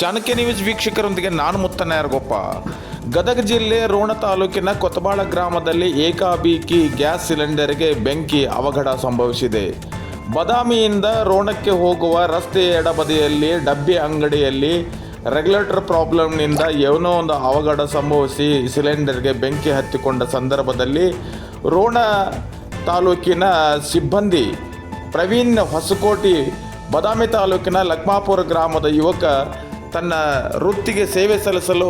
Chanakya news ವೀಕ್ಷಕರೊಂದಿಗೆ ನಾನು ಮುತ್ತನಾಯರಗೊಪ್ಪ. ಗದಗ ಜಿಲ್ಲೆ ರೋಣ ತಾಲೂಕಿನ ಕೊತ್ತಬಾಳ ಗ್ರಾಮದಲ್ಲಿ ಏಕಾಏಕಿ ಗ್ಯಾಸ್ ಸಿಲಿಂಡರ್ಗೆ ಬೆಂಕಿ ಅವಘಡ ಸಂಭವಿಸಿದೆ. ಬದಾಮಿಯಿಂದ ರೋಣಕ್ಕೆ ಹೋಗುವ ರಸ್ತೆಯ ಎಡಬದಿಯಲ್ಲಿ ಡಬ್ಬಿ ಅಂಗಡಿಯಲ್ಲಿ ರೆಗ್ಯುಲೇಟರ್ ಪ್ರಾಬ್ಲಮ್ನಿಂದ ಏನೋ ಒಂದು ಅವಘಡ ಸಂಭವಿಸಿ ಸಿಲಿಂಡರ್ಗೆ ಬೆಂಕಿ ಹತ್ತಿಕೊಂಡ ಸಂದರ್ಭದಲ್ಲಿ ರೋಣ ತಾಲೂಕಿನ ಸಿಬ್ಬಂದಿ ಪ್ರವೀಣ್ ಹೊಸಕೋಟಿ, ಬದಾಮಿ ತಾಲೂಕಿನ ಲಕ್ಮಾಪುರ ಗ್ರಾಮದ ಯುವಕ ತನ್ನ ವೃತ್ತಿಗೆ ಸೇವೆ ಸಲ್ಲಿಸಲು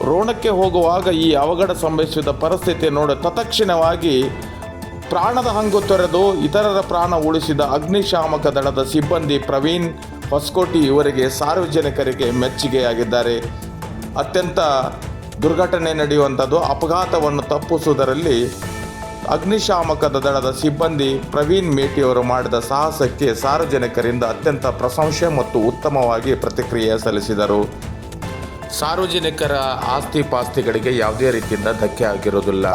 ರೋಣಕ್ಕೆ ಹೋಗುವಾಗ ಈ ಅವಘಡ ಸಂಭವಿಸಿದ ಪರಿಸ್ಥಿತಿ ನೋಡಿ ತತ್ಕ್ಷಣವಾಗಿ ಪ್ರಾಣದ ಹಂಗು ತೊರೆದು ಇತರರ ಪ್ರಾಣ ಉಳಿಸಿದ ಅಗ್ನಿಶಾಮಕ ದಳದ ಸಿಬ್ಬಂದಿ ಪ್ರವೀಣ್ ಹೊಸಕೋಟಿ ಇವರಿಗೆ ಸಾರ್ವಜನಿಕರಿಗೆ ಮೆಚ್ಚುಗೆಯಾಗಿದ್ದಾರೆ. ಅತ್ಯಂತ ದುರ್ಘಟನೆ ನಡೆಯುವಂಥದ್ದು. ಅಪಘಾತವನ್ನು ತಪ್ಪಿಸುವುದರಲ್ಲಿ ಅಗ್ನಿಶಾಮಕ ದಳದ ಸಿಬ್ಬಂದಿ ಪ್ರವೀಣ್ ಮೇಟಿಯವರು ಮಾಡಿದ ಸಾಹಸಕ್ಕೆ ಸಾರ್ವಜನಿಕರಿಂದ ಅತ್ಯಂತ ಪ್ರಶಂಸೆ ಮತ್ತು ಉತ್ತಮವಾಗಿ ಪ್ರತಿಕ್ರಿಯೆ ಸಲ್ಲಿಸಿದರು. ಸಾರ್ವಜನಿಕರ ಆಸ್ತಿ ಪಾಸ್ತಿಗಳಿಗೆ ಯಾವುದೇ ರೀತಿಯಿಂದ ಧಕ್ಕೆ ಆಗಿರುವುದಿಲ್ಲ.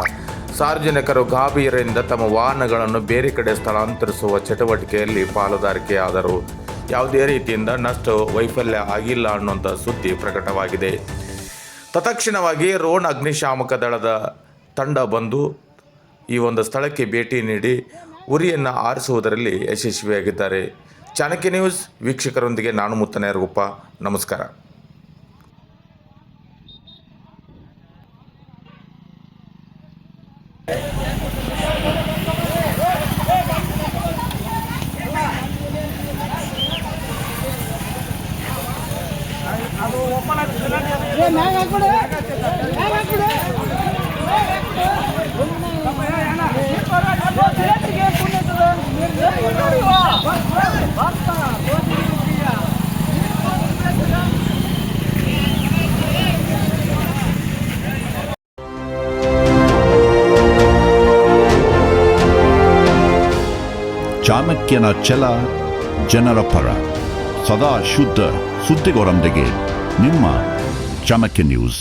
ಸಾರ್ವಜನಿಕರು ಗಾಬರಿಯಿಂದ ತಮ್ಮ ವಾಹನಗಳನ್ನು ಬೇರೆ ಕಡೆ ಸ್ಥಳಾಂತರಿಸುವ ಚಟುವಟಿಕೆಯಲ್ಲಿ ಪಾಲುದಾರಿಕೆಯಾದರು. ಯಾವುದೇ ರೀತಿಯಿಂದ ನಷ್ಟ ವೈಫಲ್ಯ ಆಗಿಲ್ಲ ಅನ್ನುವಂಥ ಸುದ್ದಿ ಪ್ರಕಟವಾಗಿದೆ. ತತ್ಕ್ಷಣವಾಗಿ ರೋಣ ಅಗ್ನಿಶಾಮಕ ದಳದ ತಂಡ ಬಂದು ಈ ಒಂದು ಸ್ಥಳಕ್ಕೆ ಭೇಟಿ ನೀಡಿ ಉರಿಯನ್ನು ಆರಿಸುವುದರಲ್ಲಿ ಯಶಸ್ವಿಯಾಗಿದ್ದಾರೆ. ಚಾಣಕ್ಯ ನ್ಯೂಸ್ ವೀಕ್ಷಕರೊಂದಿಗೆ ನಾನು ಮುತ್ತನಾಯರಗೊಪ್ಪ. ನಮಸ್ಕಾರ. ಚಾಣಕ್ಯನ ಛಲ ಜನರ ಪರ, ಸದಾ ಶುದ್ಧ ಸುದ್ದಿಗಳೊಂದಿಗೆ ನಿಮ್ಮ ಚಾಣಕ್ಯ ನ್ಯೂಸ್.